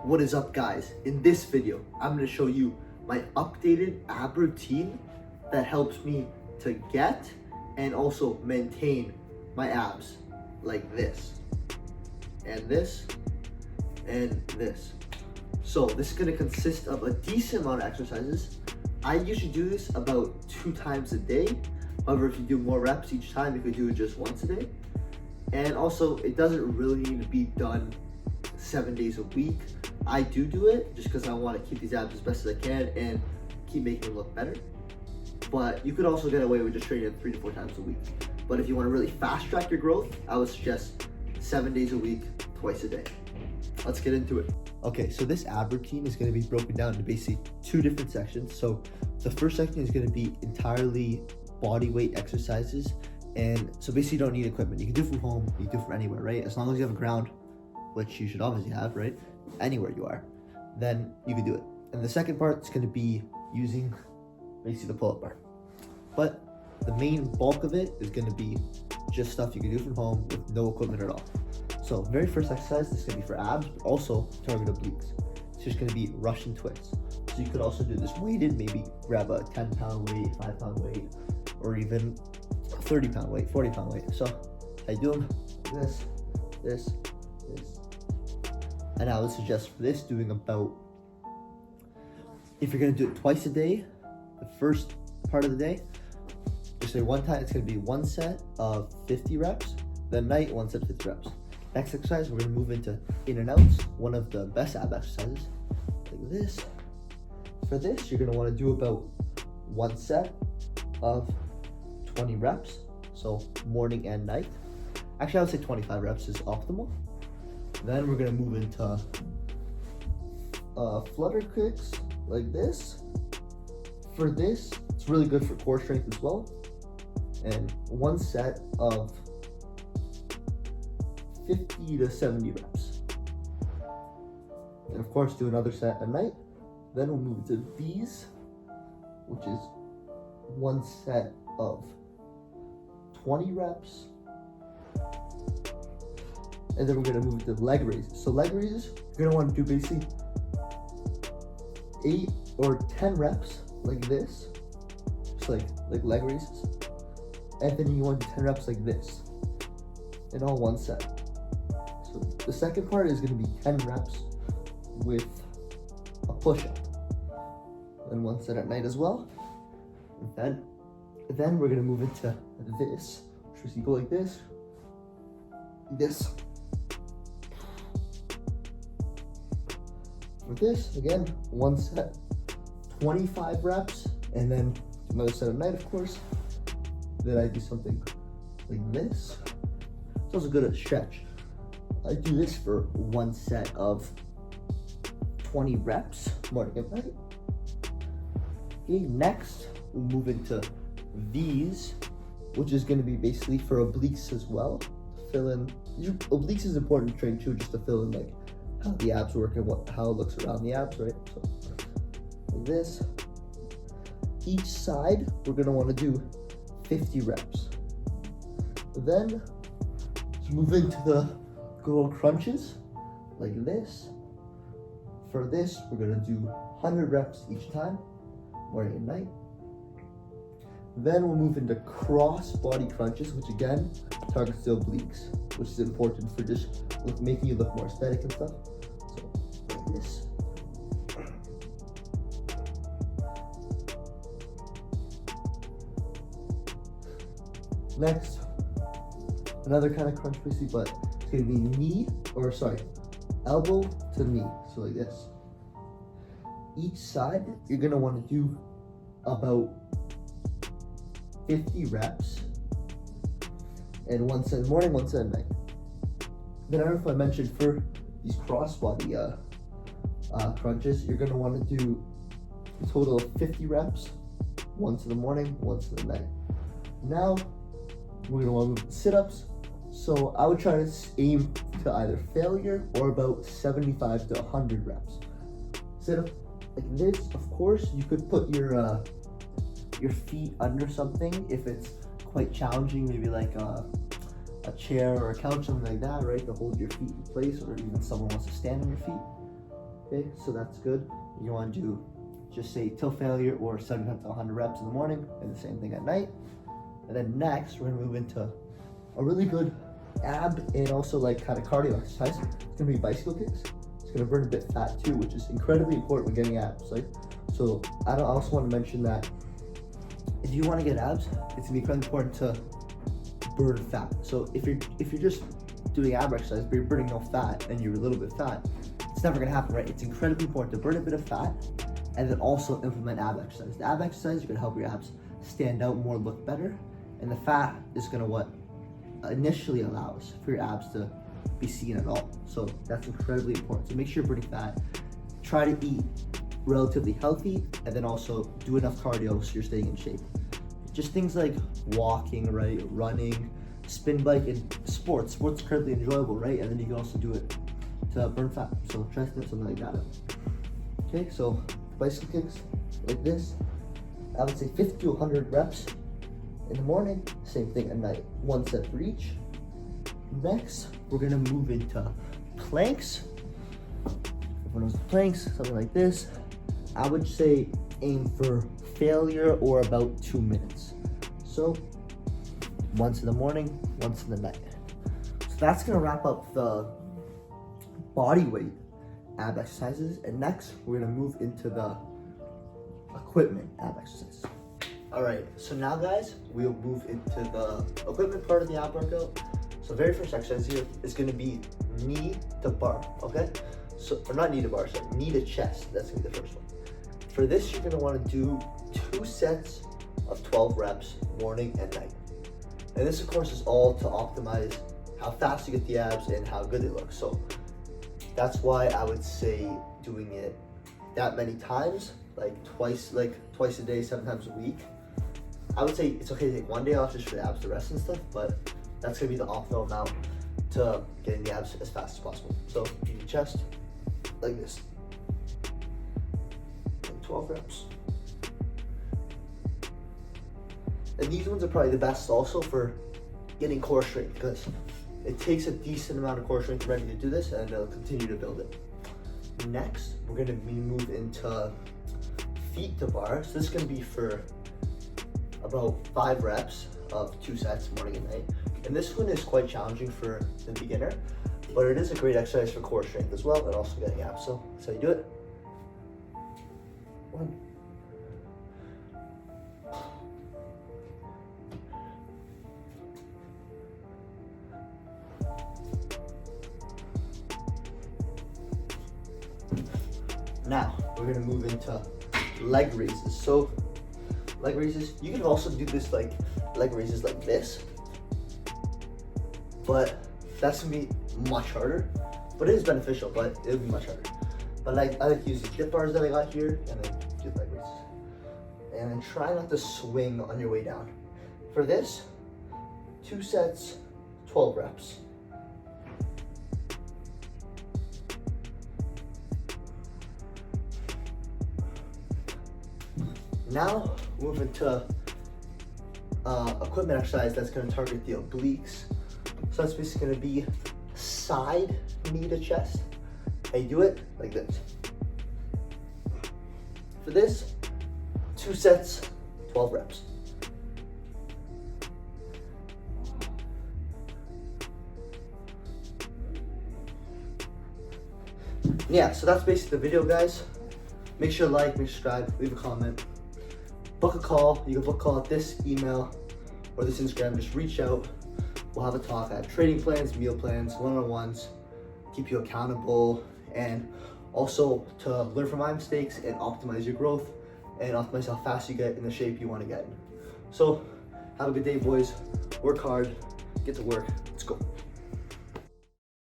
What is up, guys? In this video, I'm going to show you my updated ab routine that helps me to get and also maintain my abs like this and this and this. So this is going to consist of a decent amount of exercises. I usually do this about 2 times a day. However, if you do more reps each time, you could do it just once a day. And also, it doesn't really need to be done 7 days a week. I do it just because I want to keep these abs as best as I can and keep making them look better. But you could also get away with just training them 3 to 4 times a week. But if you want to really fast track your growth, I would suggest 7 days a week, twice a day. Let's get into it. Okay, so this ab routine is going to be broken down into basically 2 different sections. So the first section is going to be entirely body weight exercises. And so basically you don't need equipment. You can do it from home, you can do it from anywhere, right? As long as you have a ground, which you should obviously have, right? Anywhere you are, then you can do it. And the second part is going to be using basically the pull-up bar. But the main bulk of it is going to be just stuff you can do from home with no equipment at all. So very first exercise, this is going to be for abs, but also target obliques. It's just going to be Russian twists. So you could also do this weighted, maybe grab a 10-pound weight, 5-pound weight, or even 30-pound weight, 40-pound weight. So I do them this. And I would suggest for this doing about, if you're gonna do it twice a day, the first part of the day, just say one time, it's gonna be 1 set of 50 reps, then night, 1 set of 50 reps. Next exercise, we're gonna move into in and outs, one of the best ab exercises, like this. For this, you're gonna wanna do about 1 set of 20 reps, so morning and night. Actually, I would say 25 reps is optimal. Then we're gonna move into flutter kicks like this. For this, it's really good for core strength as well. And 1 set of 50 to 70 reps. And of course, do another set at night. Then we'll move to these, which is 1 set of 20 reps. And then we're gonna move to leg raises. So leg raises, you're gonna want to do basically 8 or 10 reps like this, just like leg raises. And then you want to do 10 reps like this, in all 1 set. So the second part is gonna be 10 reps with a push-up. Then 1 set at night as well. And then we're gonna move into this, which is you go like this. For this, again, 1 set, 25 reps, and then another set at night, of course. Then I do something like this. It's also good at stretch. I do this for 1 set of 20 reps, morning and night. Okay, next, we'll move into these, which is gonna be basically for obliques as well. Fill in, obliques is important to train too, just to fill in like how the abs work and how it looks around the abs, right? So like this. Each side, we're gonna wanna do 50 reps. Then let's move into the good old crunches, like this. For this, we're gonna do 100 reps each time, morning and night. Then we'll move into cross body crunches, which again, targets the obliques, which is important for just making you look more aesthetic and stuff. So, like this. Next, another kind of crunch basically, but it's gonna be elbow to knee, so like this. Each side, you're gonna wanna do about 50 reps, and 1 set in the morning, 1 set at night. Then I don't know if I mentioned for these crossbody crunches, you're gonna want to do a total of 50 reps, 1 to the morning, 1 to the night. Now we're gonna want to move to sit-ups. So I would try to aim to either failure or about 75 to 100 reps. Sit-up like this. Of course, you could put your feet under something if it's quite challenging, maybe like a chair or a couch, something like that, right, to hold your feet in place, or even someone wants to stand on your feet. Okay, so that's good. You want to do just say till failure or 75 to 100 reps in the morning, and the same thing at night. And then next, we're gonna move into a really good ab and also like kind of cardio exercise. It's gonna be bicycle kicks. It's gonna burn a bit fat too, which is incredibly important when getting abs. Like, so I also want to mention that if you want to get abs, it's gonna be incredibly important to burn fat. So if you're just doing ab exercise but you're burning no fat and you're a little bit fat, it's never gonna happen, right? It's incredibly important to burn a bit of fat and then also implement ab exercise. The ab exercise is gonna help your abs stand out more, look better, and the fat is gonna what initially allows for your abs to be seen at all. So that's incredibly important. So make sure you're burning fat. Try to eat relatively healthy, and then also do enough cardio so you're staying in shape. Just things like walking, right, running, spin bike, and sports. Sports is incredibly enjoyable, right? And then you can also do it to burn fat. So try to do something like that. Okay, so bicycle kicks like this. I would say 50 to 100 reps in the morning. Same thing at night. 1 set for each. Next, we're gonna move into planks. Everyone knows planks, something like this. I would say aim for failure or about 2 minutes. So once in the morning, once in the night. So that's gonna wrap up the body weight ab exercises. And next, we're gonna move into the equipment ab exercises. All right, so now guys, we'll move into the equipment part of the ab workout. So very first exercise here is gonna be knee to bar, okay? So, or not knee to bar, sorry, knee to chest. That's gonna be the first one. For this, you're gonna wanna do 2 sets of 12 reps, morning and night. And this, of course, is all to optimize how fast you get the abs and how good they look. So that's why I would say doing it that many times, like twice a day, 7 times a week. I would say it's okay to take 1 day off just for the abs to rest and stuff, but that's gonna be the optimal amount to getting the abs as fast as possible. So in your chest, like this. 12 reps. And these ones are probably the best also for getting core strength, because it takes a decent amount of core strength ready to do this, and it'll continue to build it. Next, we're gonna move into feet to bar. So this is gonna be for about 5 reps of 2 sets, morning and night. And this one is quite challenging for the beginner, but it is a great exercise for core strength as well, and also getting abs. So that's how you do it. 1. Now, we're gonna move into leg raises. So, leg raises, you can also do this like leg raises like this, but that's gonna be much harder. But it is beneficial, but it'll be much harder. But I like to use the dip bars that I got here, and then do leg raises. And then try not to swing on your way down. For this, 2 sets, 12 reps. Now, move into equipment exercise that's gonna target the obliques. So that's basically gonna be side knee to chest. How you do it? Like this. For this, 2 sets, 12 reps. Yeah, so that's basically the video, guys. Make sure to like, make sure to subscribe, leave a comment. Book a call. You can book a call at this email or this Instagram. Just reach out. We'll have a talk. I have training plans, meal plans, one-on-ones, keep you accountable, and also to learn from my mistakes and optimize your growth and optimize how fast you get in the shape you want to get in. So have a good day, boys. Work hard. Get to work. Let's go.